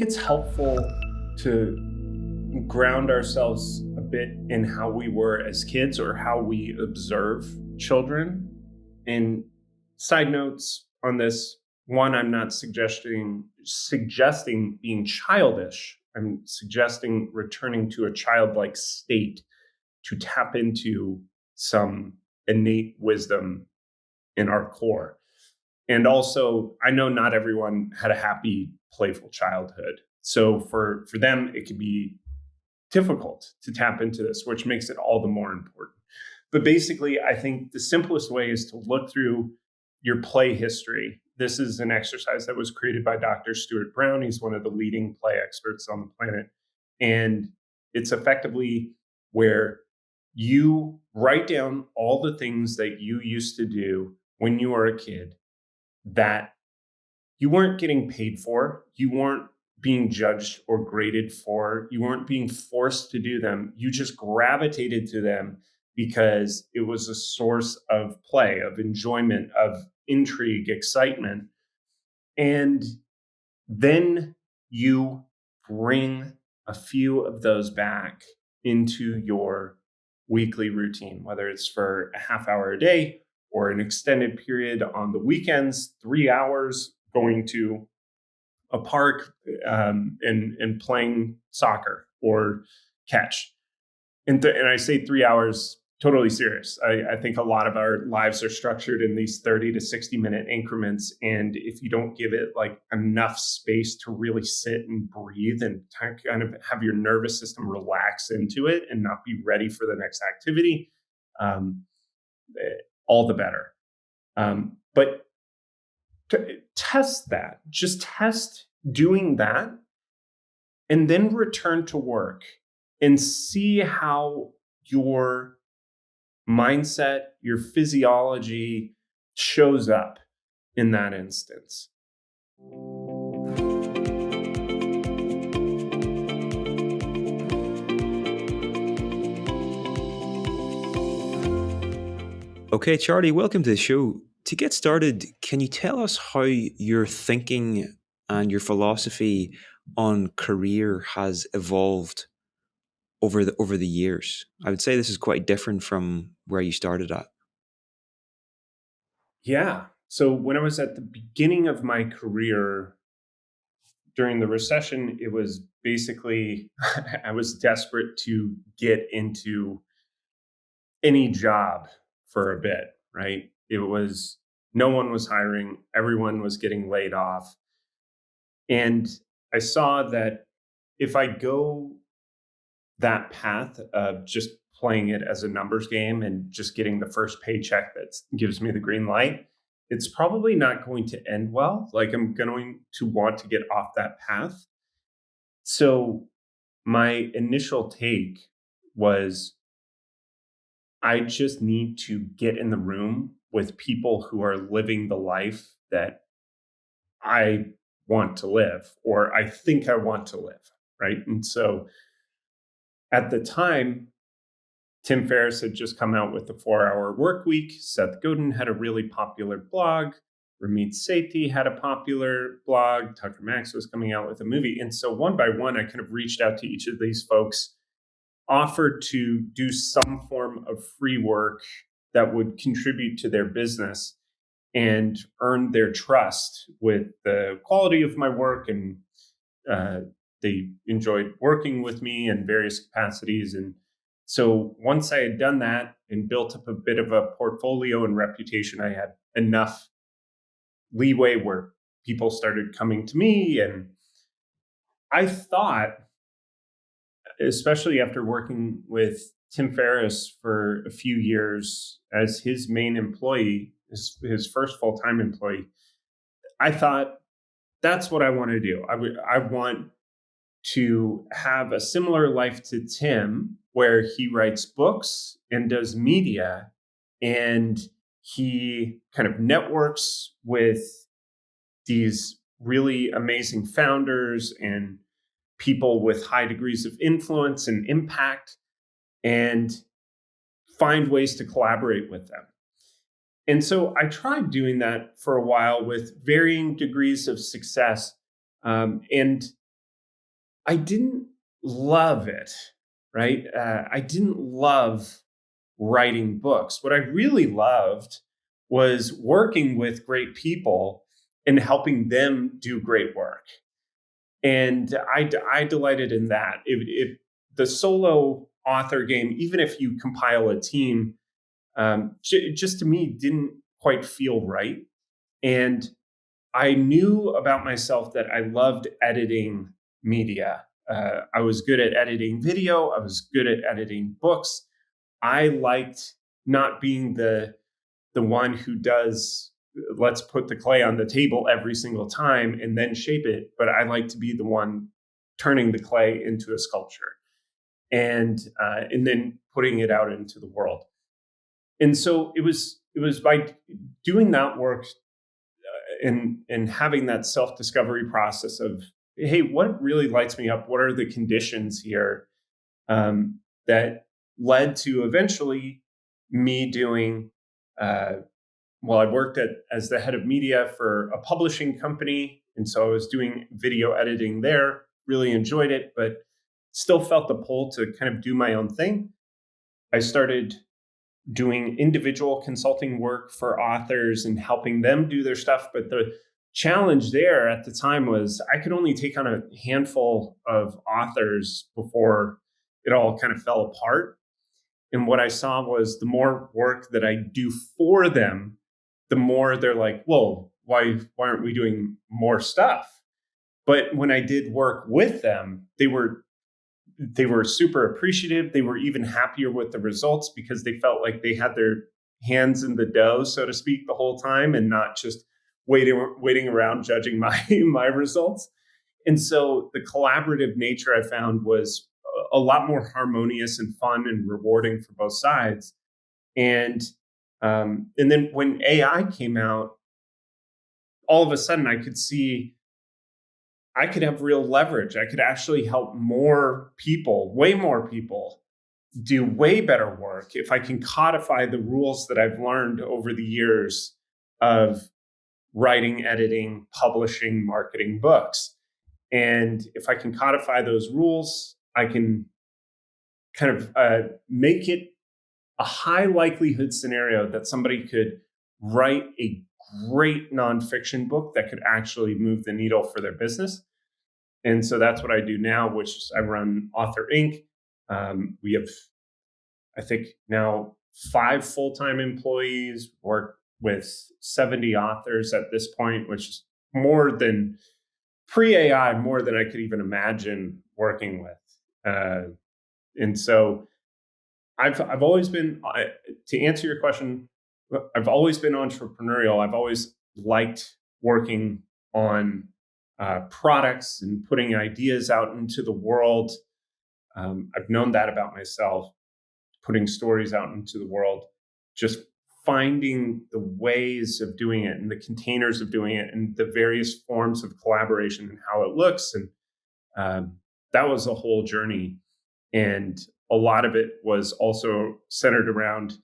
It's helpful to ground ourselves a bit in how we were as kids or how we observe children. And side notes on this, one, I'm not suggesting being childish. I'm suggesting returning to a childlike state to tap into some innate wisdom in our core. And also, I know not everyone had a happy, playful childhood. So for them, it could be difficult to tap into this, which makes it all the more important. But basically, I think the simplest way is to look through your play history. This is an exercise that was created by Dr. Stuart Brown. He's one of the leading play experts on the planet. And it's effectively where you write down all the things that you used to do when you were a kid that you weren't getting paid for, you weren't being judged or graded for, you weren't being forced to do them. You just gravitated to them because it was a source of play, of enjoyment, of intrigue, excitement. And then you bring a few of those back into your weekly routine, whether it's for a half hour a day or an extended period on the weekends, 3 hours going to a park and playing soccer or catch. And I say 3 hours, totally serious. I think a lot of our lives are structured in these 30 to 60-minute increments. And if you don't give it like enough space to really sit and breathe and kind of have your nervous system relax into it and not be ready for the next activity, um, all the better. But test that. Just test doing that and then return to work and see how your mindset, your physiology shows up in that instance. Okay, Charlie, welcome to the show. To get started, can you tell us how your thinking and your philosophy on career has evolved over the years? I would say this is quite different from where you started at. Yeah. So when I was at the beginning of my career during the recession, it was basically I was desperate to get into any job for a bit, right? It was no one was hiring, everyone was getting laid off. And I saw that if I go that path of just playing it as a numbers game and just getting the first paycheck that gives me the green light, it's probably not going to end well. Like I'm going to want to get off that path. So my initial take was I just need to get in the room with people who are living the life that I want to live or I think I want to live. Right. And so at the time, Tim Ferriss had just come out with the 4 Hour Work Week. Seth Godin had a really popular blog. Ramit Sethi had a popular blog. Tucker Max was coming out with a movie. And so one by one, I kind of reached out to each of these folks, offered to do some form of free work that would contribute to their business and earn their trust with the quality of my work. And they enjoyed working with me in various capacities. And so once I had done that and built up a bit of a portfolio and reputation, I had enough leeway where people started coming to me. And I thought, especially after working with Tim Ferriss for a few years as his main employee, his first full-time employee, I thought that's what I want to do. I want to have a similar life to Tim, where he writes books and does media, and he kind of networks with these really amazing founders and people with high degrees of influence and impact, and find ways to collaborate with them. And so I tried doing that for a while with varying degrees of success. And I didn't love it, right? I didn't love writing books. What I really loved was working with great people and helping them do great work. And I delighted in that. The solo author game, even if you compile a team, just to me didn't quite feel right. And I knew about myself that I loved editing media. I was good at editing video. I was good at editing books. I liked not being the one who does, let's put the clay on the table every single time and then shape it, but I like to be the one turning the clay into a sculpture and then putting it out into the world. And so it was by doing that work and having that self-discovery process of, hey, what really lights me up? What are the conditions here that led to eventually me doing well, I worked as the head of media for a publishing company. And so I was doing video editing there, really enjoyed it, but still felt the pull to kind of do my own thing. I started doing individual consulting work for authors and helping them do their stuff. But the challenge there at the time was I could only take on a handful of authors before it all kind of fell apart. And what I saw was the more work that I do for them, the more they're like, whoa, why aren't we doing more stuff? But when I did work with them, they were super appreciative. They were even happier with the results because they felt like they had their hands in the dough, so to speak, the whole time and not just waiting around judging my results. And so the collaborative nature I found was a lot more harmonious and fun and rewarding for both sides. And then when AI came out, all of a sudden I could see I could have real leverage. I could actually help more people, way more people, do way better work if I can codify the rules that I've learned over the years of writing, editing, publishing, marketing books. And if I can codify those rules, I can kind of make it a high likelihood scenario that somebody could write a great nonfiction book that could actually move the needle for their business. And so that's what I do now, which is I run Author Inc. We have, I think, now 5 full-time employees, work with 70 authors at this point, which is more than pre-AI, more than I could even imagine working with. And so I've always been, to answer your question, I've always been entrepreneurial. I've always liked working on products and putting ideas out into the world. I've known that about myself, putting stories out into the world, just finding the ways of doing it and the containers of doing it and the various forms of collaboration and how it looks. And that was a whole journey. And a lot of it was also centered around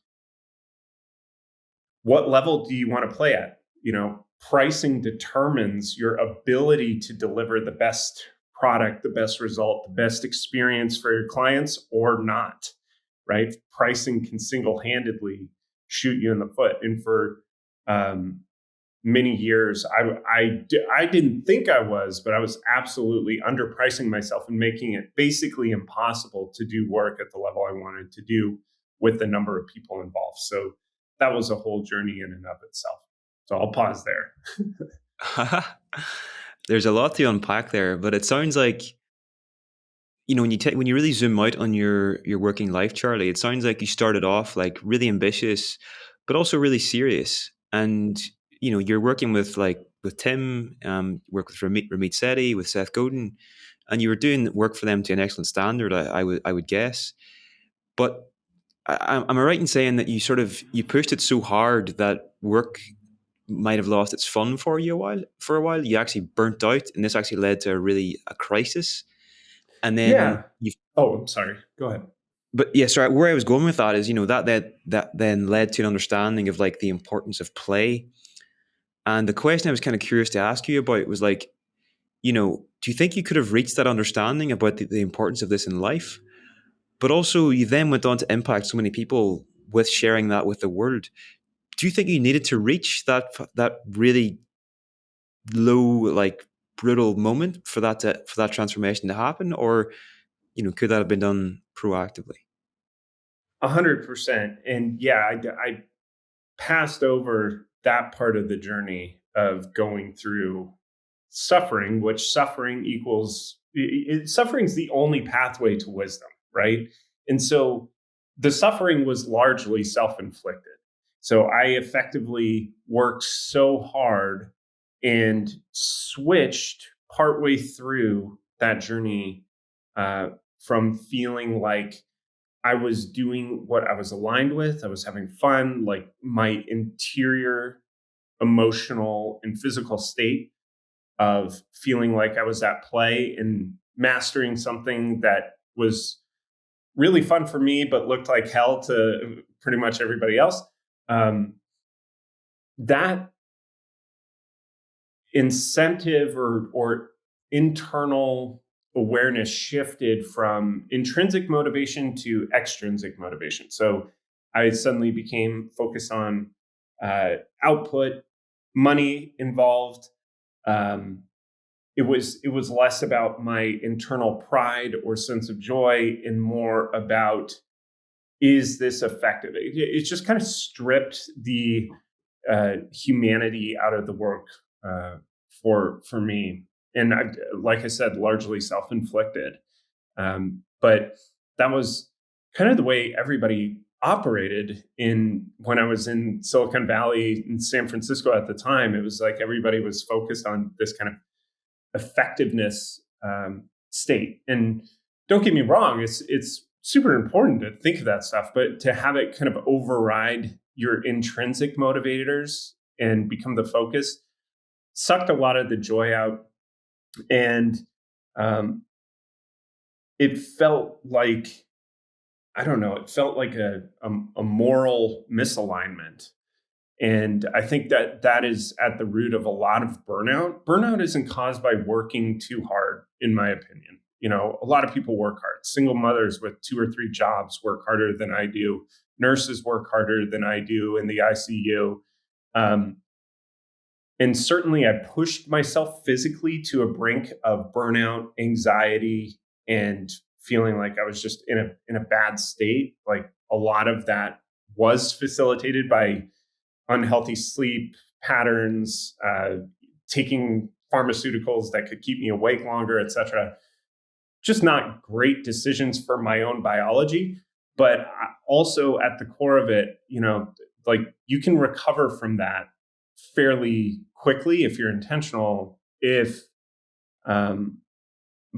what level do you want to play at? Pricing determines your ability to deliver the best product, the best result, the best experience for your clients or not, right? Pricing can single-handedly shoot you in the foot. And for many years, I didn't think I was, but I was absolutely underpricing myself and making it basically impossible to do work at the level I wanted to do with the number of people involved. So that was a whole journey in and of itself. So I'll pause there. There's a lot to unpack there, but it sounds like, when you really zoom out on your working life, Charlie, it sounds like you started off like really ambitious, but also really serious. And you're working with Tim, work with Ramit Sethi, with Seth Godin, and you were doing work for them to an excellent standard, I would guess. But am I right in saying that you pushed it so hard that work might have lost its fun for you for a while? You actually burnt out, and this actually led to a crisis. And then I'm sorry. Go ahead. But yeah, sorry. Where I was going with that is, that then led to an understanding of the importance of play. And the question I was kind of curious to ask you about was do you think you could have reached that understanding about the importance of this in life? But also, you then went on to impact so many people with sharing that with the world. Do you think you needed to reach that really low, like brutal moment for that transformation to happen, or could that have been done proactively? 100%. And yeah, I passed over that part of the journey of going through suffering, which suffering equals suffering's the only pathway to wisdom, right? And so the suffering was largely self-inflicted. So I effectively worked so hard and switched partway through that journey from feeling like I was doing what I was aligned with. I was having fun. Like my interior emotional and physical state of feeling like I was at play and mastering something that was really fun for me, but looked like hell to pretty much everybody else. Um, that incentive or internal awareness shifted from intrinsic motivation to extrinsic motivation. So I suddenly became focused on output, money involved. Um, it was less about my internal pride or sense of joy and more about, is this effective? It just kind of stripped the humanity out of the work uh, for me. And like I said, largely self-inflicted. But that was kind of the way everybody operated in when I was in Silicon Valley in San Francisco at the time. It was like everybody was focused on this kind of effectiveness state. And don't get me wrong, it's super important to think of that stuff, but to have it kind of override your intrinsic motivators and become the focus sucked a lot of the joy out. And um, it felt like, I don't know, it felt like a moral misalignment. And I think that is at the root of a lot of burnout. Burnout isn't caused by working too hard, in my opinion. A lot of people work hard. Single mothers with 2 or 3 jobs work harder than I do. Nurses work harder than I do in the ICU. Um, and certainly I pushed myself physically to a brink of burnout, anxiety, and feeling like I was just in a bad state. Like a lot of that was facilitated by unhealthy sleep patterns, taking pharmaceuticals that could keep me awake longer, et cetera. Just not great decisions for my own biology. But also at the core of it, like you can recover from that fairly quickly if you're intentional. Um,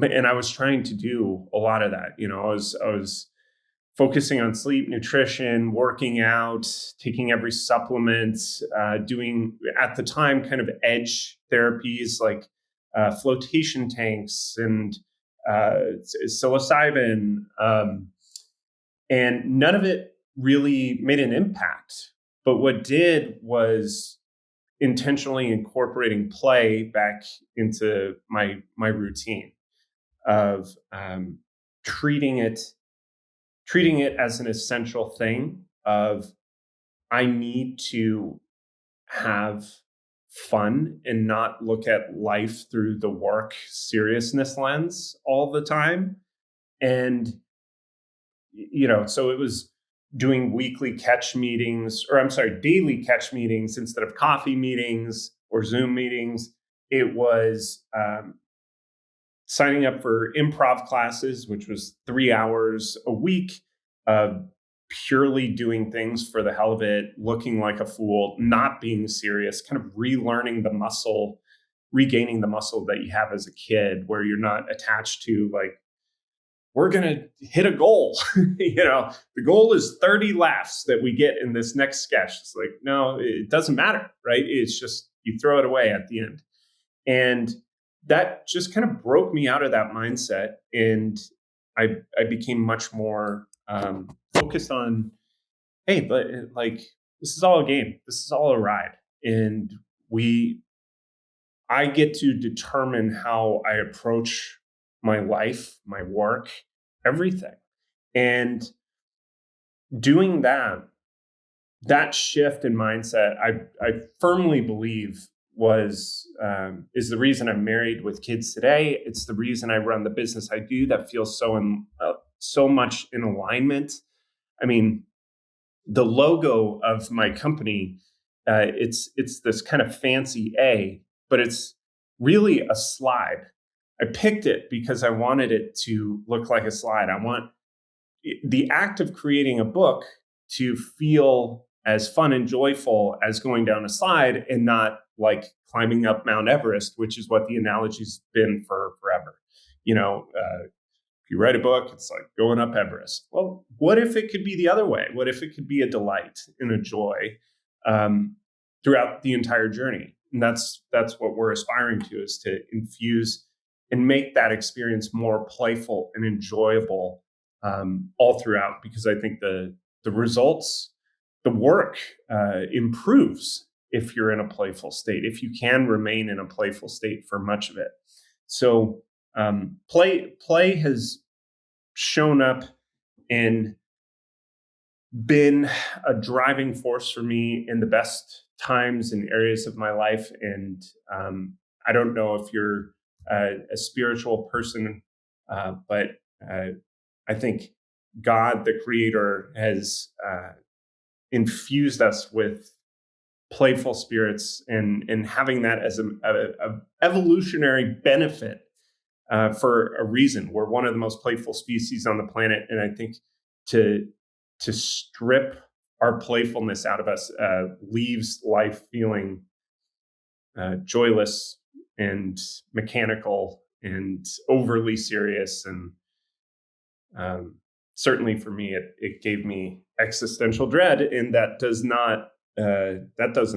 and I was trying to do a lot of that. I was focusing on sleep, nutrition, working out, taking every supplement, doing at the time kind of edge therapies like flotation tanks and psilocybin. And none of it really made an impact. But what did was intentionally incorporating play back into my routine of treating it as an essential thing of, I need to have fun and not look at life through the work seriousness lens all the time. And, so it was doing weekly catch meetings, or I'm sorry, daily catch meetings instead of coffee meetings or Zoom meetings. It was signing up for improv classes, which was 3 hours a week of purely doing things for the hell of it, looking like a fool, not being serious, kind of relearning the muscle, regaining the muscle that you have as a kid, where you're not attached to like, we're going to hit a goal. The goal is 30 laughs that we get in this next sketch. It's like, no, it doesn't matter, right? It's just, you throw it away at the end. And that just kind of broke me out of that mindset. And I became much more focused on, hey, but like, this is all a game. This is all a ride. And we I get to determine how I approach my life, my work, everything. And doing that shift in mindset, I firmly believe is the reason I'm married with kids today. It's the reason I run the business I do that feels so much in alignment. I mean, the logo of my company, it's this kind of fancy A, but it's really a slide. I picked it because I wanted it to look like a slide. I want the act of creating a book to feel as fun and joyful as going down a slide, and not like climbing up Mount Everest, which is what the analogy's been for forever. If you write a book, it's like going up Everest. Well, what if it could be the other way? What if it could be a delight and a joy throughout the entire journey? And that's what we're aspiring to, is to infuse and make that experience more playful and enjoyable all throughout. Because I think the results, the work improves if you're in a playful state, if you can remain in a playful state for much of it. So play has shown up and been a driving force for me in the best times and areas of my life. And I don't know if you're a spiritual person, but I think God, the creator, has infused us with playful spirits, and having that as a evolutionary benefit for a reason. We're one of the most playful species on the planet, and I think to strip our playfulness out of us leaves life feeling joyless and mechanical and overly serious. And certainly for me, it gave me existential dread, and that doesn't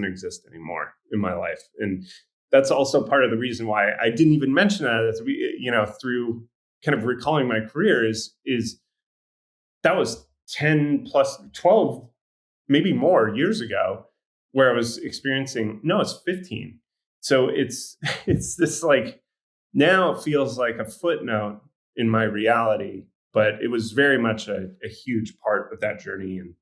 exist anymore in my life. And that's also part of the reason why I didn't even mention that, through kind of recalling my career, is that was 10 plus 12, maybe more years ago, where I was experiencing, no, it's 15. So it's this, like, now it feels like a footnote in my reality, but it was very much a huge part of that journey. And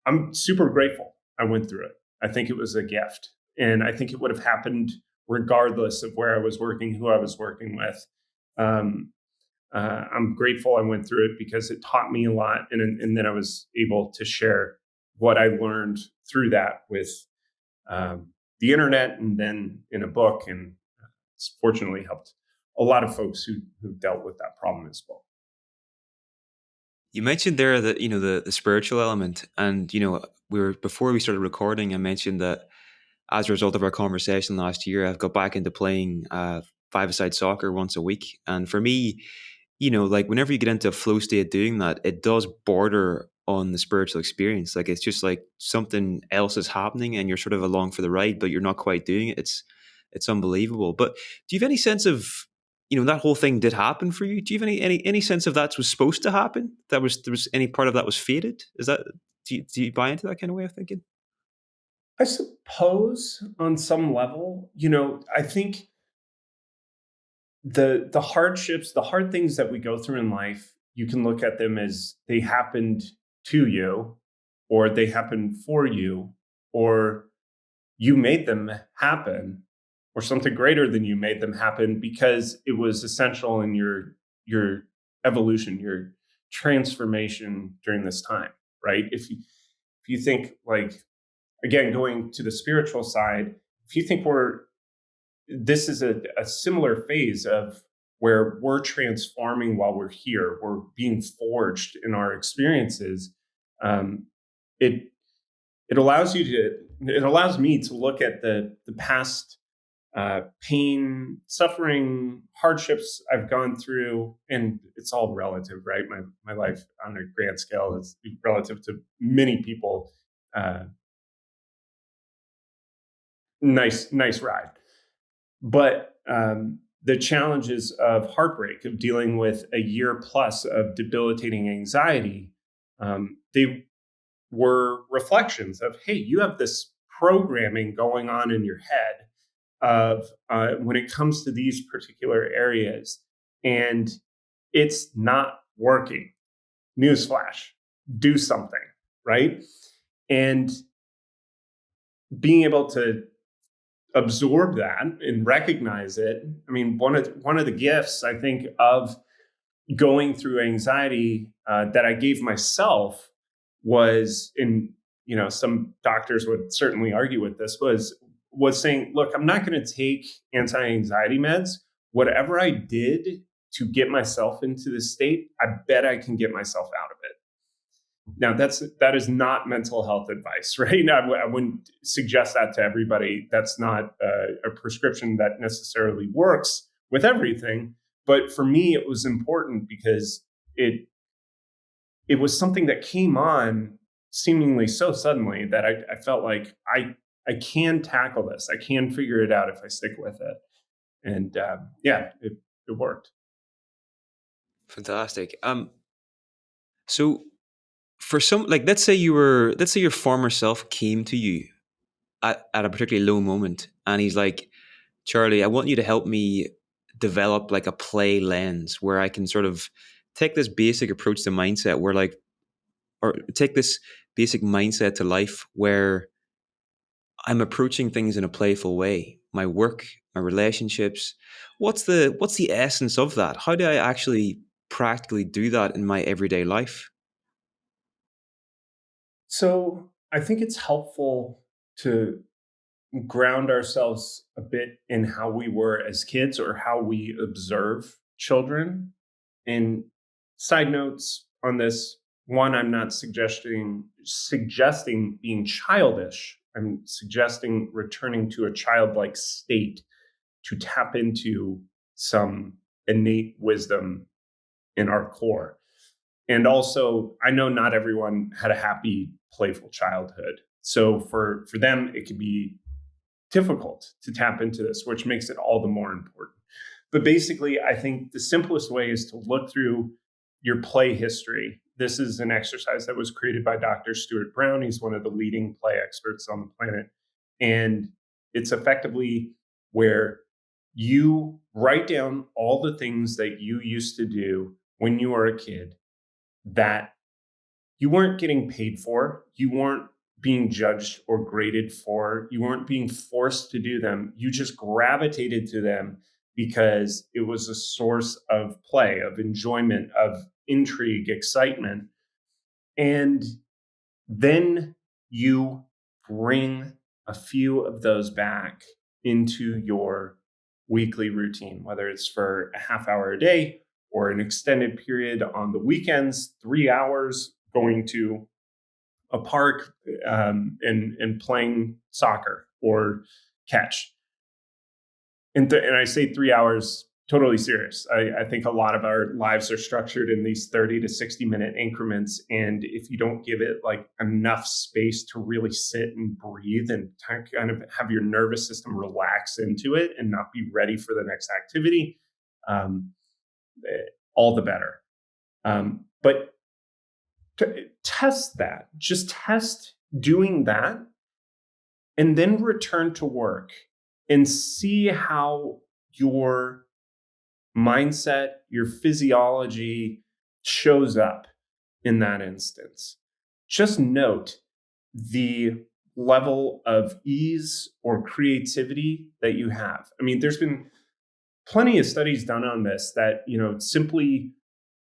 I'm super grateful I went through it. I think it was a gift. And I think it would have happened regardless of where I was working, who I was working with. I'm grateful I went through it because it taught me a lot. And then I was able to share what I learned through that with the internet, and then in a book. And it's fortunately helped a lot of folks who dealt with that problem as well. You mentioned there that the spiritual element, and before we started recording, I mentioned that as a result of our conversation last year, I've got back into playing five-a-side soccer once a week, and for me, like whenever you get into a flow state doing that, it does border on the spiritual experience. Like it's just like something else is happening, and you're sort of along for the ride, but you're not quite doing it. It's unbelievable. But do you have any sense of that whole thing did happen for you? Do you have any sense of that was supposed to happen? There was any part of that was fated? Is that do you buy into that kind of way of thinking? I suppose on some level, I think the hardships, the hard things that we go through in life, you can look at them as they happened to you, or they happened for you, or you made them happen, or something greater than you made them happen because it was essential in your evolution, your transformation during this time, right? If you think, like, again, going to the spiritual side, if you think this is a similar phase of where we're transforming while we're here, we're being forged in our experiences. Um, it it allows me to look at the past pain, suffering, hardships I've gone through, and it's all relative, right? My life on a grand scale is relative to many people. Uh, nice ride. But the challenges of heartbreak, of dealing with a year plus of debilitating anxiety, they were reflections of, hey, you have this programming going on in your head of when it comes to these particular areas, and it's not working. Newsflash, do something, right? And being able to absorb that and recognize it. I mean, one of the gifts I think of going through anxiety that I gave myself was, in some doctors would certainly argue with this, was saying, look, I'm not going to take anti-anxiety meds. Whatever I did to get myself into this state, I bet I can get myself out of it. Now, that is not mental health advice, right? I wouldn't suggest that to everybody. That's not a prescription that necessarily works with everything. But for me, it was important because it was something that came on seemingly so suddenly that I felt like I can tackle this. I can figure it out if I stick with it. And it worked. Fantastic. So for some, like, let's say your former self came to you at a particularly low moment, and he's like, Charlie, I want you to help me develop like a play lens where I can sort of take this basic approach to mindset or take this basic mindset to life where I'm approaching things in a playful way. My work, my relationships. What's the essence of that? How do I actually practically do that in my everyday life? So I think it's helpful to ground ourselves a bit in how we were as kids or how we observe children. And side notes on this: one, I'm not suggesting being childish. I'm suggesting returning to a childlike state to tap into some innate wisdom in our core. And also, I know not everyone had a happy, playful childhood. So for them, it could be difficult to tap into this, which makes it all the more important. But basically, I think the simplest way is to look through your play history. This is an exercise that was created by Dr. Stuart Brown. He's one of the leading play experts on the planet. And it's effectively where you write down all the things that you used to do when you were a kid that you weren't getting paid for, you weren't being judged or graded for, you weren't being forced to do them. You just gravitated to them because it was a source of play, of enjoyment, of intrigue, excitement. And then you bring a few of those back into your weekly routine, whether it's for a half hour a day or an extended period on the weekends, 3 hours going to a park and playing soccer or catch. And I say 3 hours, totally serious. I think a lot of our lives are structured in these 30 to 60-minute increments. And if you don't give it like enough space to really sit and breathe and kind of have your nervous system relax into it and not be ready for the next activity, all the better. But test that. Just test doing that and then return to work and see how your mindset, your physiology shows up in that instance. Just note the level of ease or creativity that you have. I mean, there's been plenty of studies done on this that, simply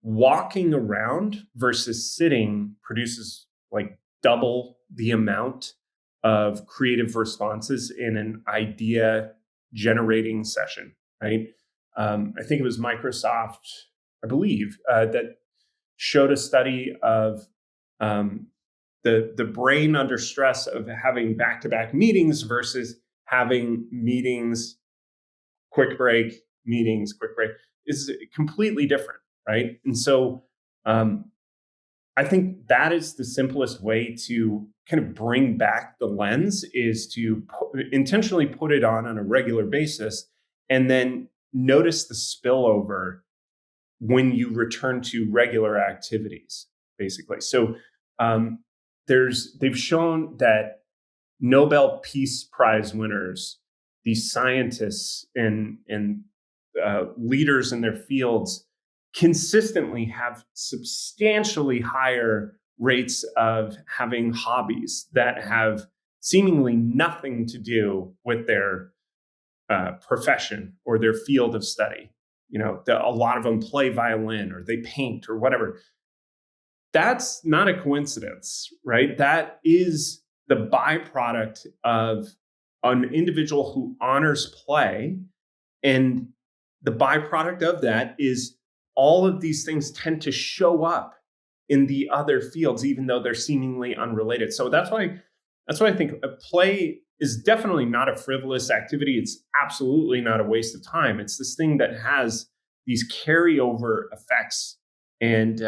walking around versus sitting produces like double the amount of creative responses in an idea generating session, right? I think it was Microsoft, I believe, that showed a study of the brain under stress of having back-to-back meetings versus having meetings, quick break, meetings, quick break, is completely different, right? And so I think that is the simplest way to kind of bring back the lens, is to intentionally put it on a regular basis and then notice the spillover when you return to regular activities, basically. So they've shown that Nobel Peace Prize winners these scientists and leaders in their fields consistently have substantially higher rates of having hobbies that have seemingly nothing to do with their profession or their field of study. A lot of them play violin or they paint or whatever. That's not a coincidence, right? That is the byproduct of an individual who honors play. And the byproduct of that is all of these things tend to show up in the other fields, even though they're seemingly unrelated. So that's why I think play is definitely not a frivolous activity. It's absolutely not a waste of time. It's this thing that has these carryover effects and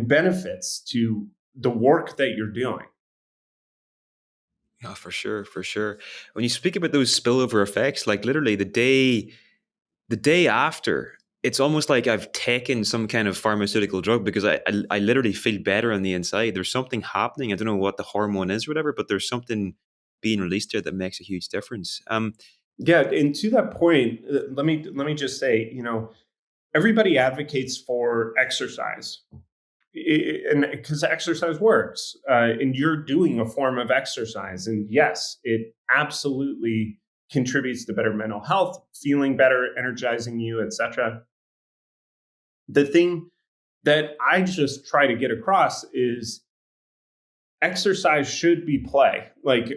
benefits to the work that you're doing. Yeah, for sure, for sure. When you speak about those spillover effects, like literally the day after, it's almost like I've taken some kind of pharmaceutical drug because I literally feel better on the inside. There's something happening. I don't know what the hormone is or whatever, but there's something being released there that makes a huge difference. Yeah, and to that point, let me just say, everybody advocates for exercise, and because exercise works, and you're doing a form of exercise, and yes, it absolutely contributes to better mental health, feeling better, energizing you, etc. The thing that I just try to get across is exercise should be play. Like,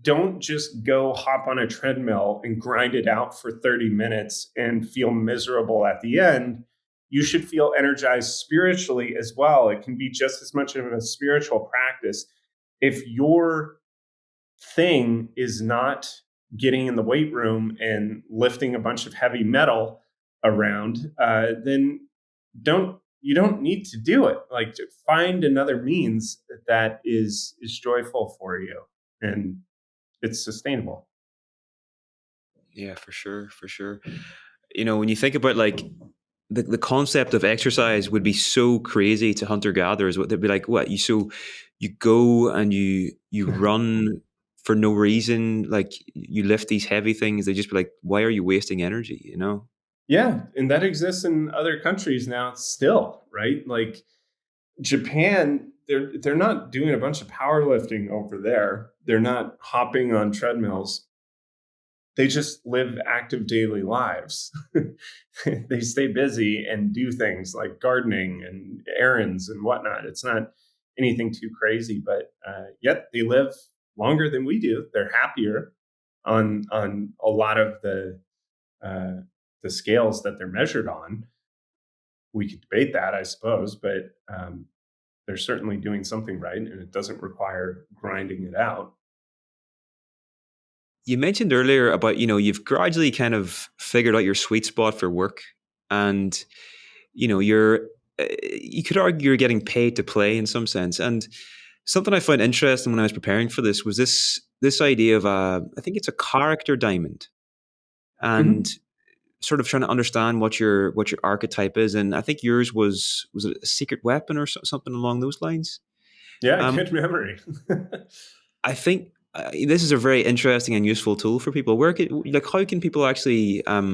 don't just go hop on a treadmill and grind it out for 30 minutes and feel miserable at the end. You should feel energized spiritually as well. It can be just as much of a spiritual practice. If your thing is not getting in the weight room and lifting a bunch of heavy metal around, then you don't need to do it. Like, to find another means that is joyful for you and it's sustainable. Yeah, for sure, for sure. When you think about like the concept of exercise would be so crazy to hunter gatherers. What they'd be like, what you go and you run for no reason, like you lift these heavy things. They just be like, why are you wasting energy? Yeah, and that exists in other countries now still, right? Like Japan, they're not doing a bunch of powerlifting over there. They're not hopping on treadmills. They just live active daily lives. They stay busy and do things like gardening and errands and whatnot. It's not anything too crazy, but yet they live longer than we do. They're happier on a lot of uh, the scales that they're measured on. We could debate that, I suppose, but they're certainly doing something right, and it doesn't require grinding it out. You mentioned earlier about, you've gradually kind of figured out your sweet spot for work, and you could argue you're getting paid to play in some sense. And something I found interesting when I was preparing for this was this idea of I think it's a character diamond, and Mhm. sort of trying to understand what your archetype is. And I think yours was it a secret weapon or something along those lines. Yeah, Um, good memory. I think this is a very interesting and useful tool for people. How can people actually, how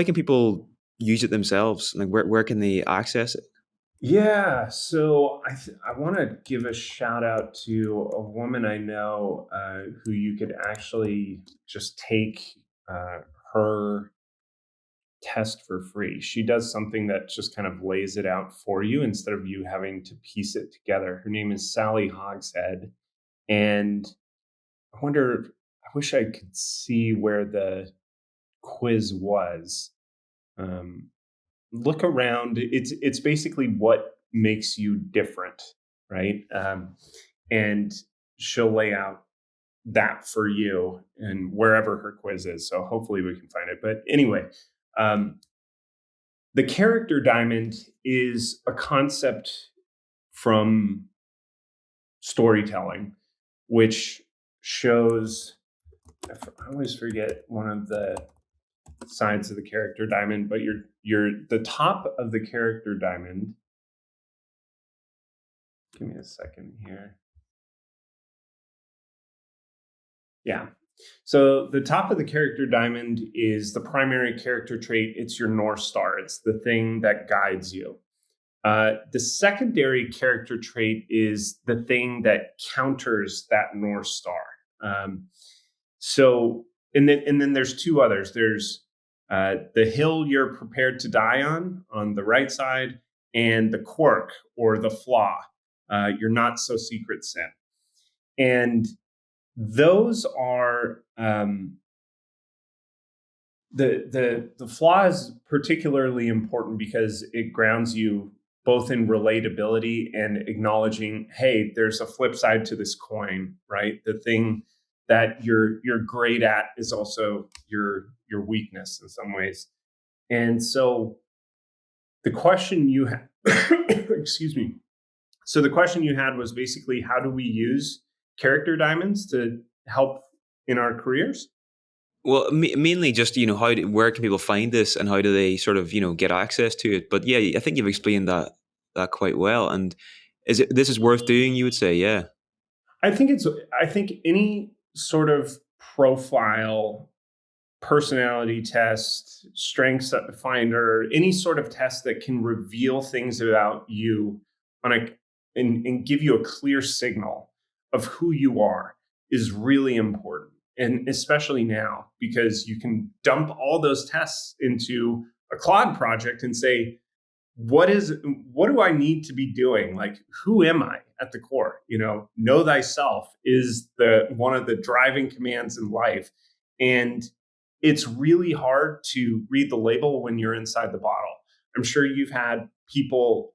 can people use it themselves? Like, where can they access it? Yeah, so I want to give a shout out to a woman I know who you could actually just take uh, her test for free. She does something that just kind of lays it out for you instead of you having to piece it together. Her name is Sally Hogshead, and I wonder. I wish I could see where the quiz was. Um, Look around. It's basically what makes you different, right? And she'll lay out that for you and wherever her quiz is. So hopefully we can find it. But anyway, um, the character diamond is a concept from storytelling, which shows. I always forget one of the sides of the character diamond, but you're the top of the character diamond. Give me a second here. Yeah. So the top of the character diamond is the primary character trait. It's your North Star. It's the thing that guides you. The secondary character trait is the thing that counters that North Star. Um, so, and then there's two others. There's the hill you're prepared to die on the right side, and the quirk or the flaw, your not so secret sin. And those are the flaw is particularly important because it grounds you both in relatability and acknowledging, hey, there's a flip side to this coin, right? The thing that you're great at is also your weakness in some ways. And so the question you had, excuse me. So the question you had was basically, how do we use character diamonds to help in our careers? Well, mainly just, where can people find this and how do they sort of, get access to it? But yeah, I think you've explained that quite well. And this is worth doing, you would say, yeah. I think any sort of profile, personality test, strengths finder, any sort of test that can reveal things about you on a and give you a clear signal of who you are is really important. And especially now, because you can dump all those tests into a Claude project and say, what do I need to be doing? Like, who am I at the core? Know thyself is the one of the driving commands in life. And it's really hard to read the label when you're inside the bottle. I'm sure you've had people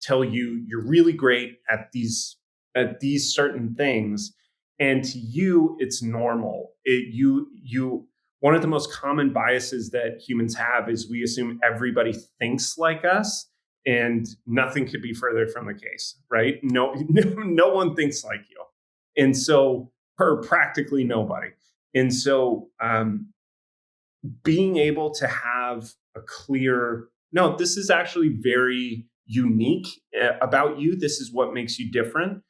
tell you you're really great at these certain things, and to you it's normal. You One of the most common biases that humans have is we assume everybody thinks like us, and nothing could be further from the case, right? No one thinks like you, and so, or practically nobody. And so, being able to have a clear, no, this is actually very unique about you. This is what makes you different.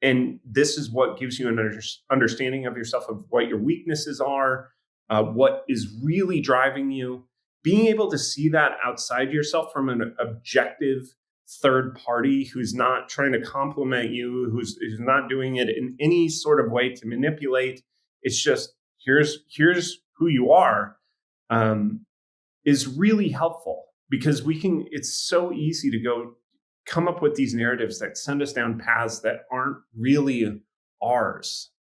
And this is what gives you an understanding of yourself, of what your weaknesses are, what is really driving you. Being able to see that outside yourself from an objective third party who's not trying to compliment you, who's not doing it in any sort of way to manipulate. It's just, here's who you are, um, is really helpful, because it's so easy to go come up with these narratives that send us down paths that aren't really ours.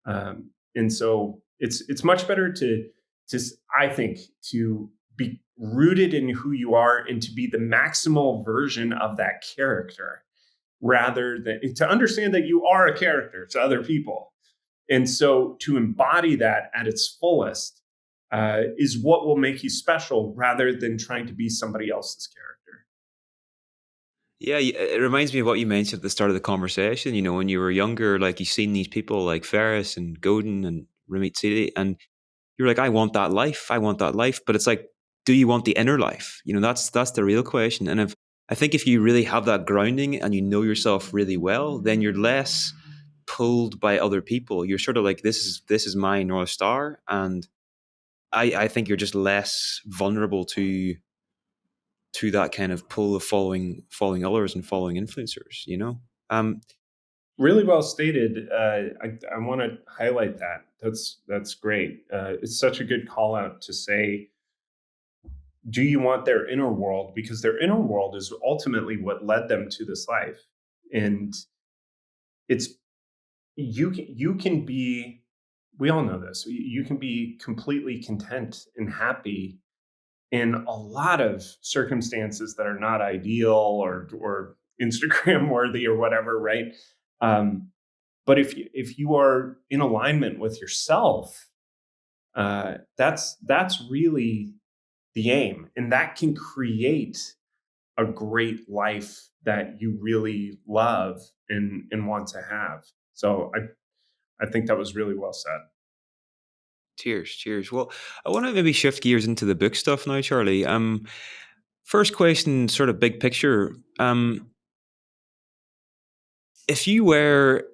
And so it's much better to I think, to be rooted in who you are and to be the maximal version of that character, rather than to understand that you are a character to other people. And so to embody that at its fullest is what will make you special, rather than trying to be somebody else's character. Yeah, it reminds me of what you mentioned at the start of the conversation. When you were younger, like you've seen these people like Ferriss and Godin and Ramit Sethi, and you're like, I want that life. I want that life. But it's like, do you want the inner life? That's the real question. And I think if you really have that grounding and you know yourself really well, then you're less pulled by other people. You're sort of like, this is my North Star. And I think you're just less vulnerable to that kind of pull of following others and following influencers. Really well stated. I want to highlight that. That's great. It's such a good call out to say, do you want their inner world? Because their inner world is ultimately what led them to this life. And it's you can be, we all know this, you can be completely content and happy in a lot of circumstances that are not ideal or Instagram worthy or whatever, right? Um, but if you are in alignment with yourself, that's really the aim, and that can create a great life that you really love and want to have. So I think that was really well said. Cheers. Well, I want to maybe shift gears into the book stuff now, Charlie. First question, sort of big picture. If you were,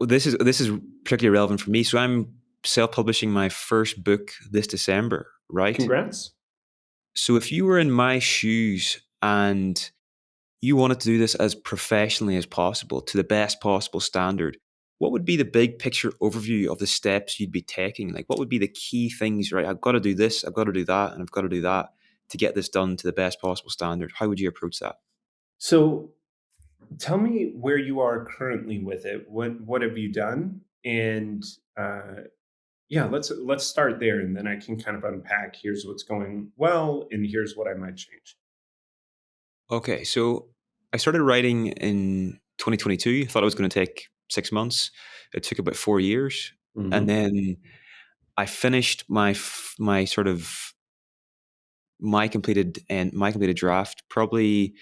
this is particularly relevant for me. So I'm self-publishing my first book this December, right? Congrats. So if you were in my shoes and you wanted to do this as professionally as possible to the best possible standard, what would be the big picture overview of the steps you'd be taking? Like, what would be the key things, right? I've got to do this, I've got to do that, and I've got to do that to get this done to the best possible standard. How would you approach that? So tell me where you are currently with it. What have you done? And yeah, let's start there, and then I can kind of unpack. Here's what's going well, and here's what I might change. Okay, so I started writing in 2022. I thought it was going to take 6 months. It took about 4 years, and Hmm. then I finished my sort of my completed draft probably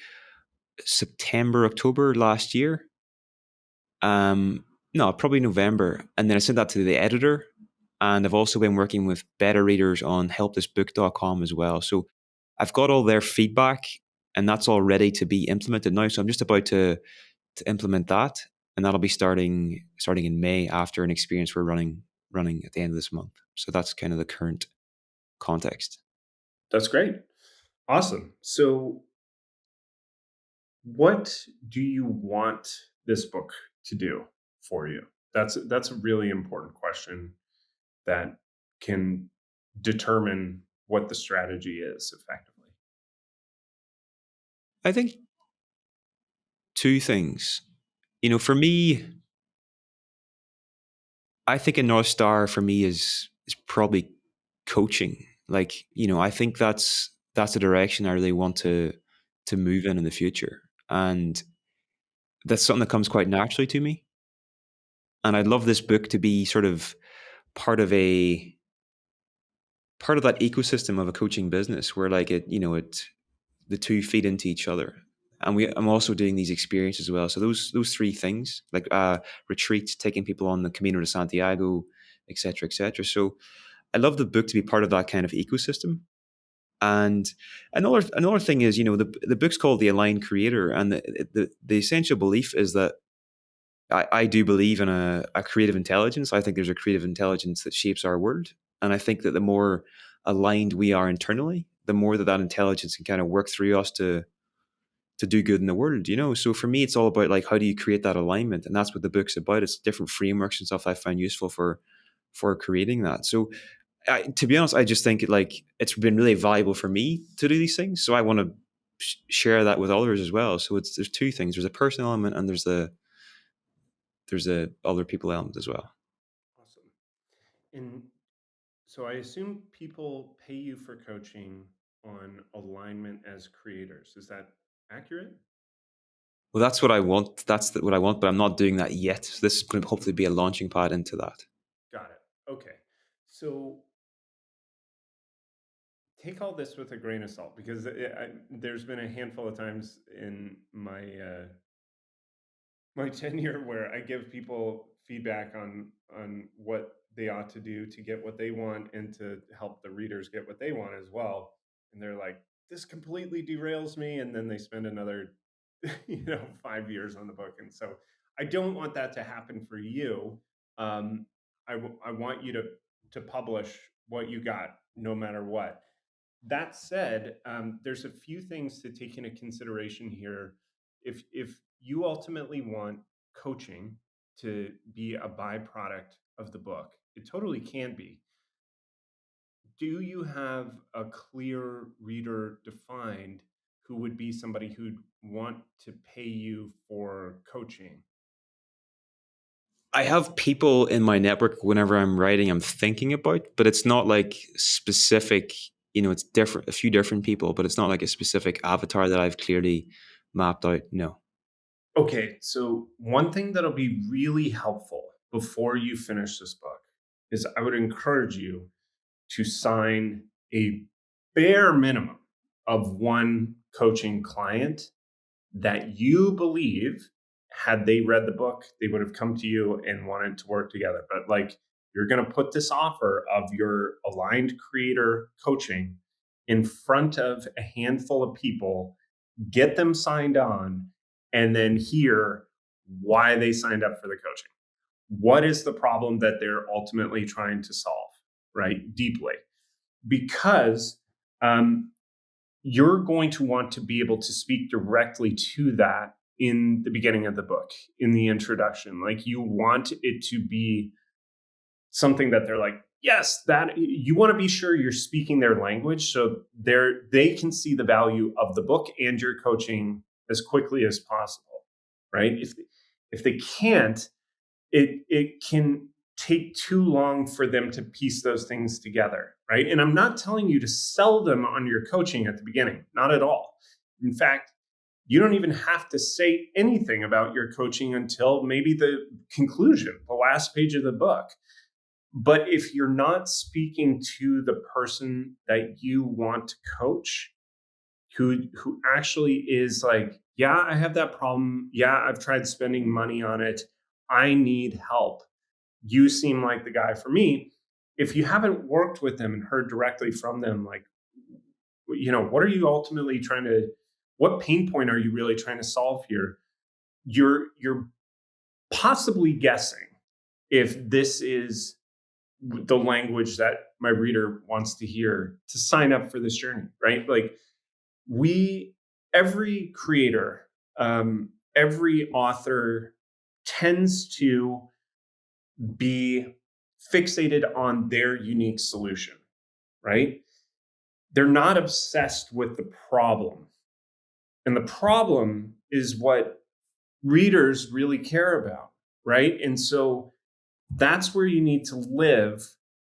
September, October last year. No, probably November. And then I sent that to the editor. And I've also been working with beta readers on helpthisbook.com as well. So I've got all their feedback and that's all ready to be implemented now. So I'm just about to implement that. And that'll be starting in May after an experience we're running at the end of this month. So that's kind of the current context. That's great. Awesome. So, what do you want this book to do for you? That's a really important question that can determine what the strategy is effectively. I think two things. For me, I think a North Star for me is probably coaching. Like, I think that's the direction I really want to move in the future. And that's something that comes quite naturally to me. And I'd love this book to be sort of part of a part of that ecosystem of a coaching business where like it the two feed into each other. And I'm also doing these experiences as well. So those three things, like retreats, taking people on the Camino de Santiago, et cetera, et cetera. So I love the book to be part of that kind of ecosystem. And another thing is, the book's called The Aligned Creator, and the essential belief is that I do believe in a creative intelligence. I think there's a creative intelligence that shapes our world, and I think that the more aligned we are internally, the more that intelligence can kind of work through us to do good in the world. So for me, it's all about like how do you create that alignment, and that's what the book's about. It's different frameworks and stuff I find useful for creating that. So to be honest, I just think it's been really valuable for me to do these things. So I want to share that with others as well. So there's two things: there's a personal element, and there's a other people element as well. Awesome. And so I assume people pay you for coaching on alignment as creators. Is that accurate? Well, that's what I want. What I want, but I'm not doing that yet. So this is going to hopefully be a launching pad into that. Got it. Okay. So take all this with a grain of salt because there's been a handful of times in my tenure where I give people feedback on what they ought to do to get what they want and to help the readers get what they want as well. And they're like, this completely derails me. And then they spend another, 5 years on the book. And so I don't want that to happen for you. I want you to publish what you got no matter what. That said, there's a few things to take into consideration here. If you ultimately want coaching to be a byproduct of the book, it totally can be. Do you have a clear reader defined who would be somebody who'd want to pay you for coaching? I have people in my network whenever I'm writing, I'm thinking about, but it's not like specific. It's different, a few different people, but it's not like a specific avatar that I've clearly mapped out. No. Okay, so one thing that'll be really helpful before you finish this book is I would encourage you to sign a bare minimum of one coaching client that you believe, had they read the book, they would have come to you and wanted to work together. But like, you're going to put this offer of your aligned creator coaching in front of a handful of people, get them signed on, and then hear why they signed up for the coaching. what is the problem that they're ultimately trying to solve, right? Deeply. Because you're going to want to be able to speak directly to that in the beginning of the book, in the introduction. Like, you want it to be something that they're like, yes, that you want to be sure you're speaking their language so they can see the value of the book and your coaching as quickly as possible, right? If they can't, it can take too long for them to piece those things together, right? And I'm not telling you to sell them on your coaching at the beginning, not at all. In fact, you don't even have to say anything about your coaching until maybe the conclusion, the last page of the book. But if you're not speaking to the person that you want to coach, who actually is like, yeah, I have that problem. Yeah, I've tried spending money on it. I need help. You seem like the guy for me. If you haven't worked with them and heard directly from them, like, what are you ultimately what pain point are you really trying to solve here? You're possibly guessing if this is the language that my reader wants to hear to sign up for this journey, right? Like, every creator, every author tends to be fixated on their unique solution, right? They're not obsessed with the problem. And the problem is what readers really care about, right? And so that's where you need to live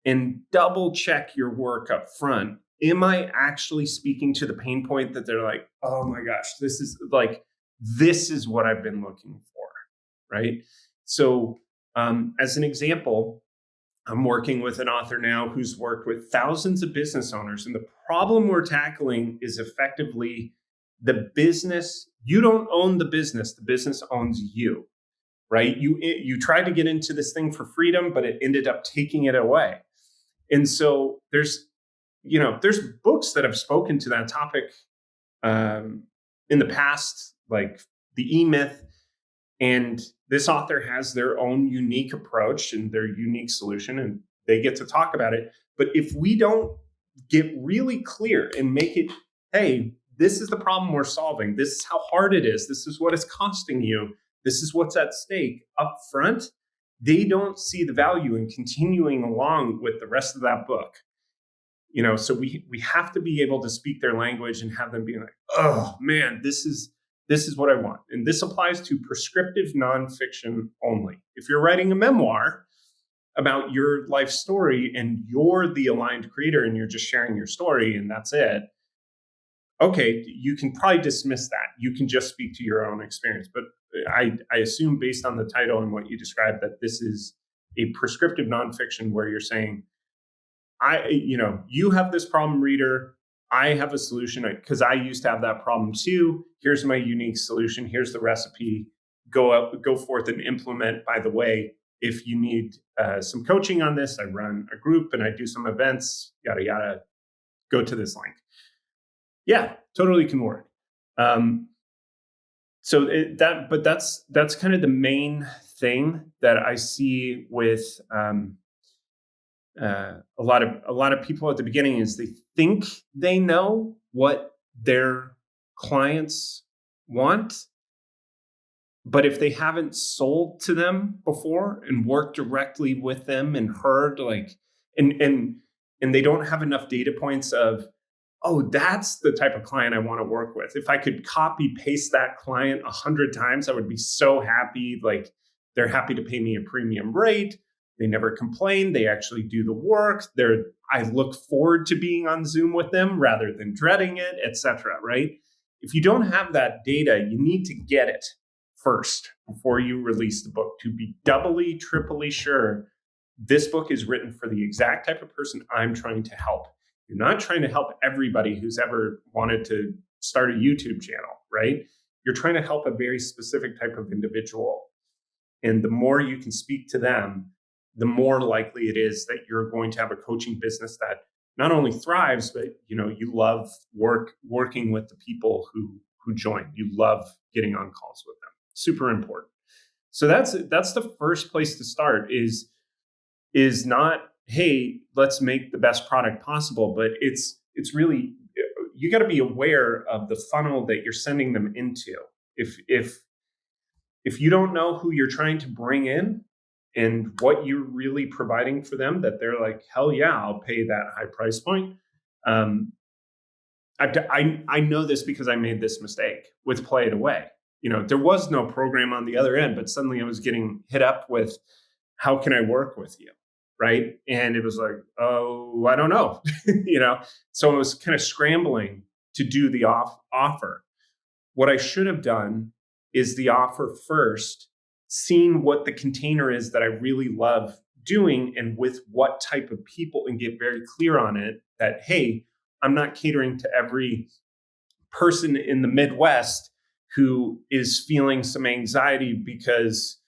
and double check your work up front. Am I actually speaking to the pain point that they're like, oh my gosh, this is what I've been looking for, right? So as an example, I'm working with an author now who's worked with thousands of business owners. And the problem we're tackling is effectively the business. You don't own the business owns you, right? You tried to get into this thing for freedom, but it ended up taking it away. And so there's books that have spoken to that topic in the past, like The E-Myth. And this author has their own unique approach and their unique solution, and they get to talk about it. But if we don't get really clear and make it, hey, this is the problem we're solving, this is how hard it is, this is what it's costing you, this is what's at stake up front, they don't see the value in continuing along with the rest of that book. So we have to be able to speak their language and have them be like, oh man, this is what I want. And this applies to prescriptive nonfiction only. If you're writing a memoir about your life story and you're the aligned creator and you're just sharing your story and that's it, okay, you can probably dismiss that. You can just speak to your own experience. But I assume, based on the title and what you described, that this is a prescriptive nonfiction where you're saying, you have this problem, reader. I have a solution because I used to have that problem too. Here's my unique solution. Here's the recipe. Go forth and implement. By the way, if you need some coaching on this, I run a group and I do some events, yada, yada. Go to this link. Yeah, totally can work. But that's kind of the main thing that I see with a lot of people at the beginning is they think they know what their clients want, but if they haven't sold to them before and worked directly with them and heard and they don't have enough data points of, oh, that's the type of client I want to work with. If I could copy paste that client 100 times, I would be so happy. Like, they're happy to pay me a premium rate. They never complain. They actually do the work. I look forward to being on Zoom with them rather than dreading it, etc. Right? If you don't have that data, you need to get it first before you release the book to be doubly, triply sure this book is written for the exact type of person I'm trying to help. You're not trying to help everybody who's ever wanted to start a YouTube channel, right? You're trying to help a very specific type of individual. And the more you can speak to them, the more likely it is that you're going to have a coaching business that not only thrives, but you love working with the people who join. You love getting on calls with them. Super important. So that's the first place to start is not, hey, let's make the best product possible, but it's really, you got to be aware of the funnel that you're sending them into. If you don't know who you're trying to bring in and what you're really providing for them, that they're like, hell yeah, I'll pay that high price point. I know this because I made this mistake with Play It Away. There was no program on the other end, but suddenly I was getting hit up with, how can I work with you? Right. And it was like, oh, I don't know. So I was kind of scrambling to do the offer. What I should have done is the offer first, seen what the container is that I really love doing and with what type of people, and get very clear on it that, hey, I'm not catering to every person in the Midwest who is feeling some anxiety because,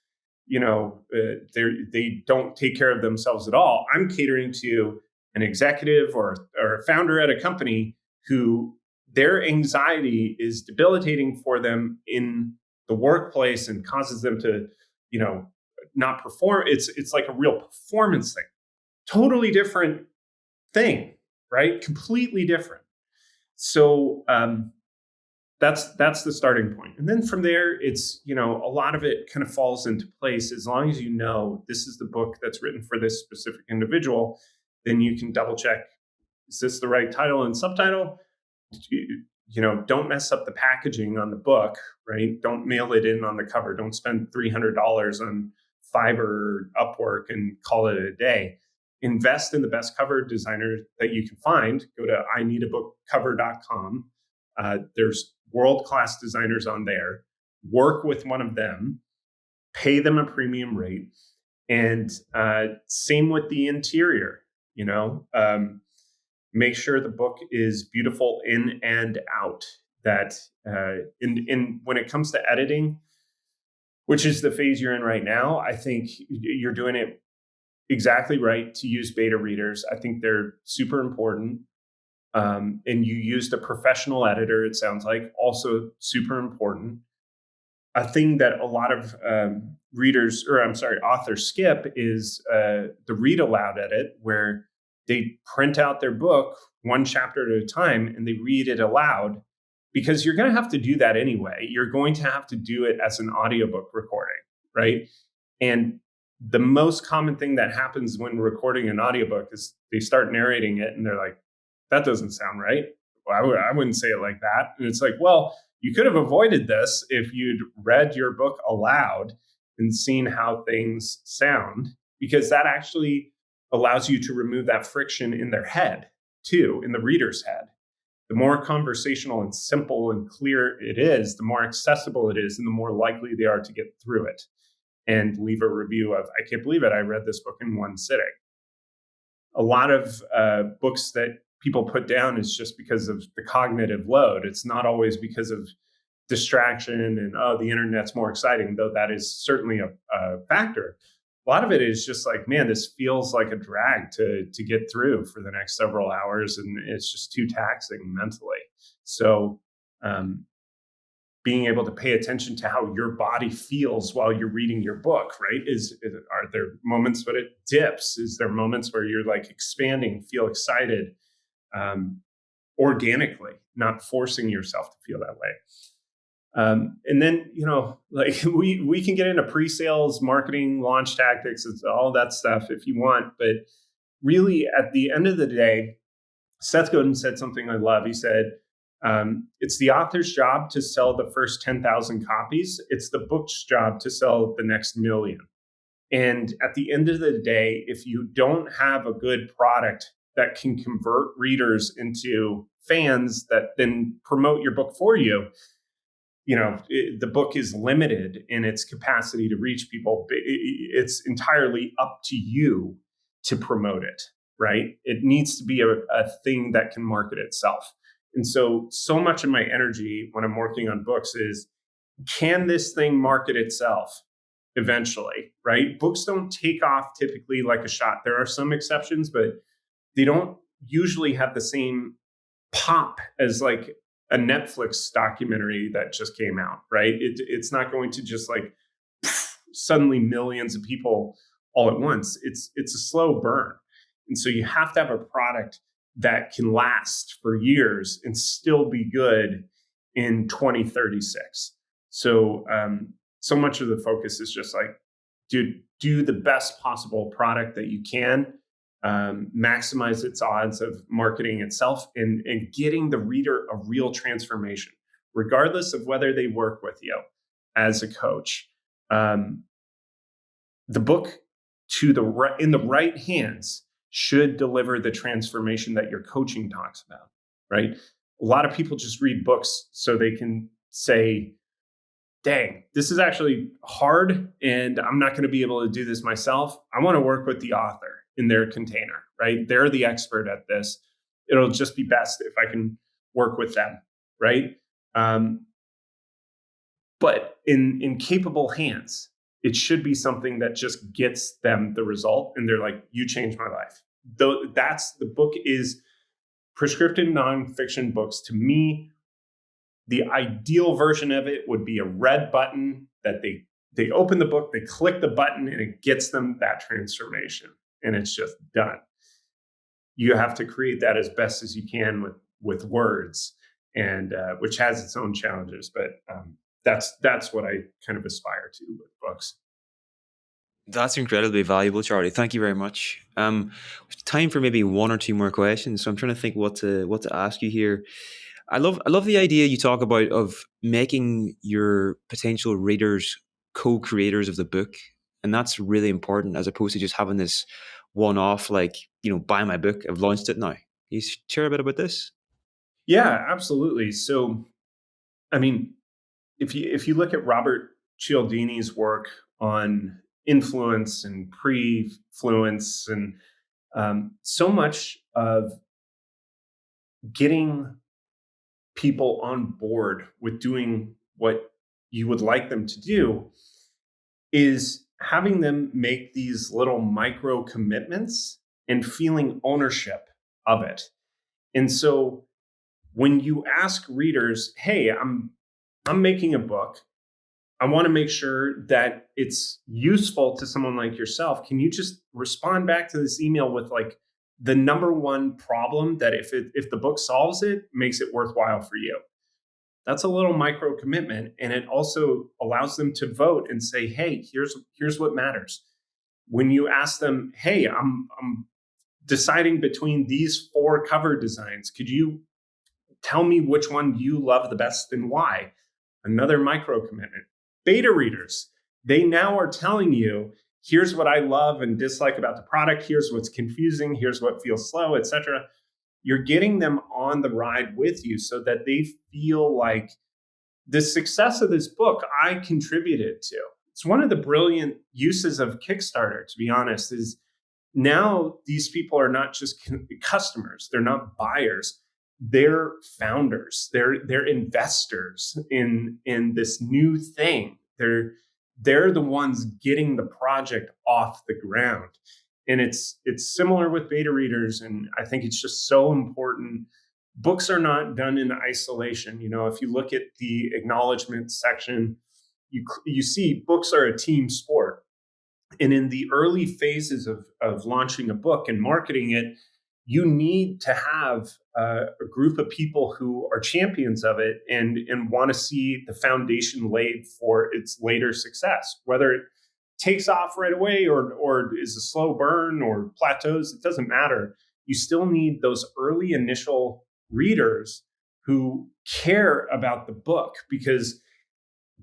they don't take care of themselves at all. I'm catering to an executive or a founder at a company who their anxiety is debilitating for them in the workplace and causes them to, not perform. It's like a real performance thing. Totally different thing, right? Completely different. So that's the starting point. And then from there, it's, a lot of it kind of falls into place. As long as you know this is the book that's written for this specific individual, then you can double check, is this the right title and subtitle? Don't mess up the packaging on the book, right? Don't mail it in on the cover. Don't spend $300 on Fiverr or Upwork and call it a day. Invest in the best cover designer that you can find. Go to ineedabookcover.com. There's world-class designers on there. Work with one of them, pay them a premium rate. And same with the interior, make sure the book is beautiful in and out. That when it comes to editing, which is the phase you're in right now, I think you're doing it exactly right to use beta readers. I think they're super important. And you used a professional editor, it sounds like, also super important. A thing that a lot of authors skip is the read aloud edit, where they print out their book one chapter at a time and they read it aloud, because you're going to have to do that anyway. You're going to have to do it as an audiobook recording, right? And the most common thing that happens when recording an audiobook is they start narrating it and they're like, that doesn't sound right. Well, I wouldn't say it like that. And it's like, well, you could have avoided this if you'd read your book aloud and seen how things sound, because that actually allows you to remove that friction in their head too, in the reader's head. The more conversational and simple and clear it is, the more accessible it is, and the more likely they are to get through it and leave a review of, I can't believe it, I read this book in one sitting. A lot of books that people put down is just because of the cognitive load. It's not always because of distraction and, the internet's more exciting, though that is certainly a factor. A lot of it is just like, man, this feels like a drag to get through for the next several hours, and it's just too taxing mentally. So being able to pay attention to how your body feels while you're reading your book, right? Are there moments when it dips? Is there moments where you're like expanding, feel excited, organically, not forcing yourself to feel that way? And then, like we can get into pre-sales, marketing, launch tactics, it's all that stuff if you want. But really, at the end of the day, Seth Godin said something I love. He said, it's the author's job to sell the first 10,000 copies. It's the book's job to sell the next million. And at the end of the day, if you don't have a good product that can convert readers into fans that then promote your book for you, the book is limited in its capacity to reach people. It's entirely up to you to promote it, right? It needs to be a thing that can market itself. And so much of my energy when I'm working on books is, can this thing market itself eventually, right? Books don't take off typically like a shot. There are some exceptions, but they don't usually have the same pop as like a Netflix documentary that just came out, right? It's not going to just like suddenly millions of people all at once. It's a slow burn. And so you have to have a product that can last for years and still be good in 2036. So so much of the focus is just like, do the best possible product that you can, maximize its odds of marketing itself, and getting the reader a real transformation, regardless of whether they work with you as a coach. The book in the right hands should deliver the transformation that your coaching talks about, right? A lot of people just read books so they can say, dang, this is actually hard and I'm not going to be able to do this myself. I want to work with the author in their container, right? They're the expert at this. It'll just be best if I can work with them, right? But in capable hands, it should be something that just gets them the result. And they're like, you changed my life. The book is prescriptive nonfiction books. To me, the ideal version of it would be a red button that they open the book, they click the button, and it gets them that transformation. And it's just done. You have to create that as best as you can with words, and which has its own challenges. But that's what I kind of aspire to with books. That's incredibly valuable, Charlie. Thank you very much. Time for maybe one or two more questions. So I'm trying to think what to ask you here. I love the idea you talk about of making your potential readers co-creators of the book, and that's really important as opposed to just having this one-off, like, buy my book, I've launched it now. Can you share a bit about this? Yeah, absolutely. So, I mean, if you look at Robert Cialdini's work on influence and pre-fluence, and so much of getting people on board with doing what you would like them to do is having them make these little micro commitments and feeling ownership of it. And so when you ask readers, hey, I'm making a book, I want to make sure that it's useful to someone like yourself. Can you just respond back to this email with like the number one problem that if the book solves it, makes it worthwhile for you? That's a little micro commitment. And it also allows them to vote and say, hey, here's what matters. When you ask them, hey, I'm deciding between these 4 cover designs, could you tell me which one you love the best and why? Another micro commitment. Beta readers, they now are telling you, here's what I love and dislike about the product. Here's what's confusing. Here's what feels slow, etc. You're getting them on the ride with you so that they feel like the success of this book I contributed to. It's one of the brilliant uses of Kickstarter, to be honest, is now these people are not just customers. They're not buyers. They're founders. They're investors in this new thing. They're the ones getting the project off the ground. And it's similar with beta readers. And I think it's just so important. Books are not done in isolation. If you look at the acknowledgement section, you see books are a team sport. And in the early phases of launching a book and marketing it, you need to have a group of people who are champions of it and want to see the foundation laid for its later success. Whether it takes off right away or is a slow burn or plateaus, it doesn't matter. You still need those early initial readers who care about the book, because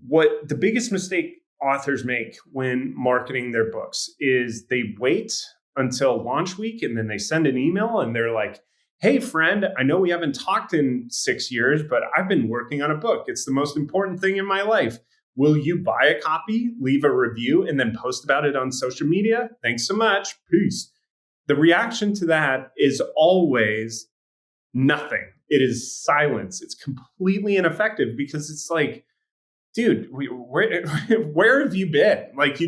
what the biggest mistake authors make when marketing their books is they wait until launch week and then they send an email and they're like, hey, friend, I know we haven't talked in 6 years, but I've been working on a book. It's the most important thing in my life. Will you buy a copy, leave a review, and then post about it on social media? Thanks so much. Peace. The reaction to that is always nothing. It is silence. It's completely ineffective, because it's like, dude, where have you been? Like,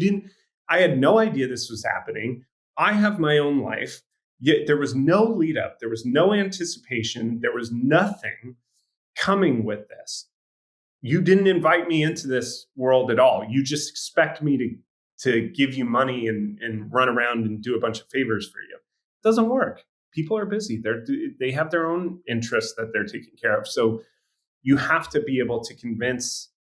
I had no idea this was happening. I have my own life. Yet there was no lead up. There was no anticipation. There was nothing coming with this. You didn't invite me into this world at all. You just expect me to to give you money and run around and do a bunch of favors for you. It doesn't work. People are busy. They have their own interests that they're taking care of. So you have to be able to convince,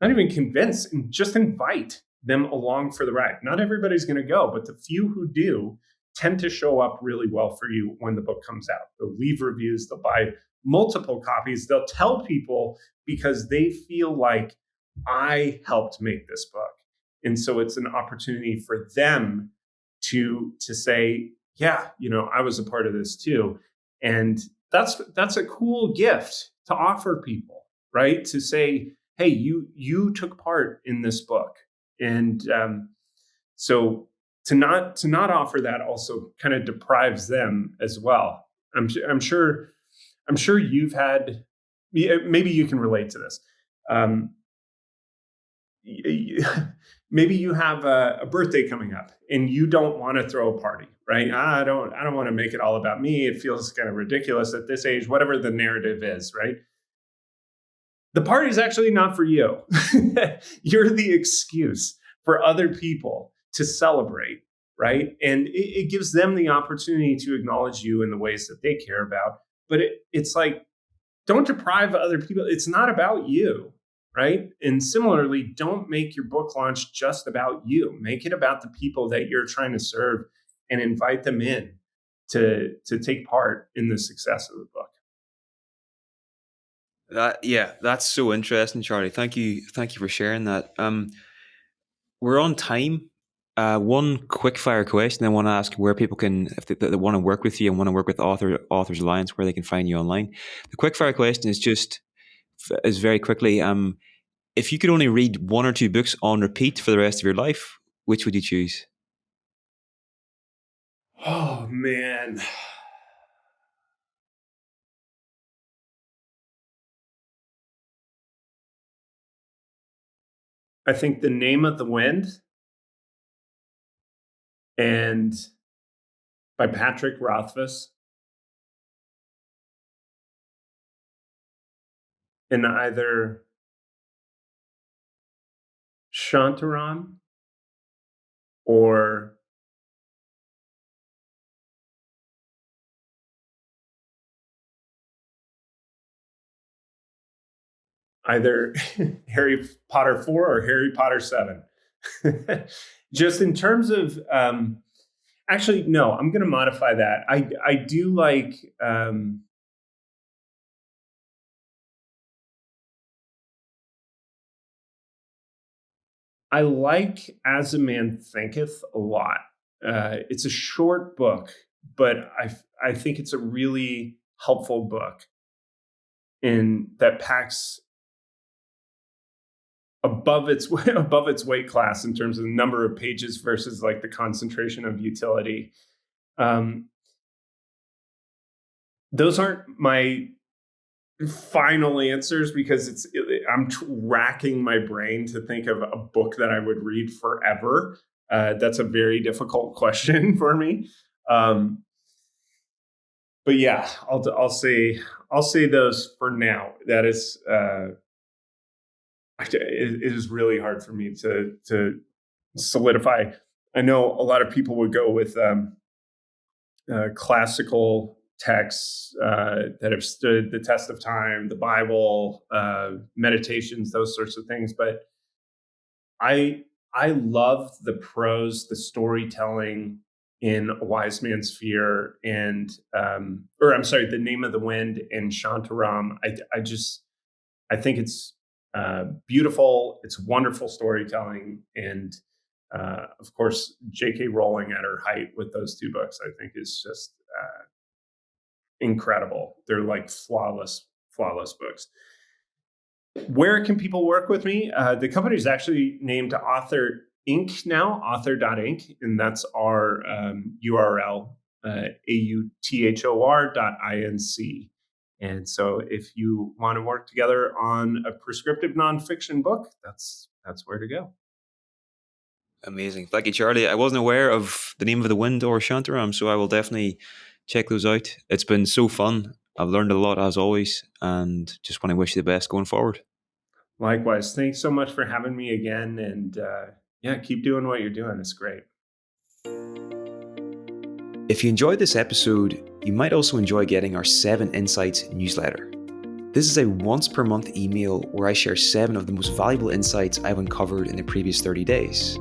not even convince, and just invite them along for the ride. Not everybody's going to go, but the few who do tend to show up really well for you when the book comes out. They'll leave reviews, they'll buy multiple copies, they'll tell people because they feel like I helped make this book. And so it's an opportunity for them to say, yeah, I was a part of this too. And that's a cool gift to offer people, right? To say, hey, you took part in this book. And so to not offer that also kind of deprives them as well. I'm sure you've had, maybe you can relate to this. Maybe you have a birthday coming up and you don't want to throw a party, right? I don't want to make it all about me. It feels kind of ridiculous at this age, whatever the narrative is, right? The party's actually not for you. You're the excuse for other people to celebrate, right? And it gives them the opportunity to acknowledge you in the ways that they care about. But it's like, don't deprive other people. It's not about you, right? And similarly, don't make your book launch just about you. Make it about the people that you're trying to serve and invite them in to take part in the success of the book. That's so interesting, Charlie. Thank you for sharing that. We're on time. One quick fire question I want to ask: where people can, if they want to work with you and want to work with Authors Alliance, where they can find you online. The quick fire question is very quickly. If you could only read one or two books on repeat for the rest of your life, which would you choose? Oh man. I think The Name of the Wind and by Patrick Rothfuss, and either Shantaram or either Harry Potter 4 or Harry Potter 7. Just in terms of, actually, no, I'm going to modify that. I do like, I like As a Man Thinketh a lot. It's a short book, but I think it's a really helpful book in that packs above its weight class in terms of the number of pages versus like the concentration of utility. Those aren't my final answers because I'm racking my brain to think of a book that I would read forever. That's a very difficult question for me. But yeah, I'll say those for now. That is, it is really hard for me to solidify. I know a lot of people would go with classical texts that have stood the test of time, the Bible, meditations, those sorts of things. But I love the prose, the storytelling in A Wise Man's Fear and, The Name of the Wind and Shantaram. I think it's beautiful. It's wonderful storytelling. And of course, J.K. Rowling at her height with those two books, I think is just incredible. They're like flawless books. Where can people work with me? The company is actually named Author Inc. now, author.inc, and that's our URL, author.inc. And so if you want to work together on a prescriptive nonfiction book, that's where to go. Amazing. Thank you, Charlie. I wasn't aware of The Name of the Wind or Shantaram, so I will definitely check those out. It's been so fun. I've learned a lot as always, and just want to wish you the best going forward. Likewise. Thanks so much for having me again. And Yeah, keep doing what you're doing. It's great. If you enjoyed this episode, you might also enjoy getting our 7 Insights newsletter. This is a once per month email where I share 7 of the most valuable insights I've uncovered in the previous 30 days.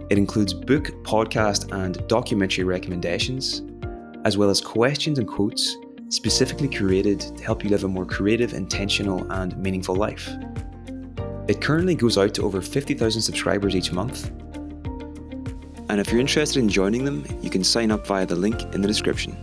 It includes book, podcast, and documentary recommendations, as well as questions and quotes specifically curated to help you live a more creative, intentional, and meaningful life. It currently goes out to over 50,000 subscribers each month. And if you're interested in joining them, you can sign up via the link in the description.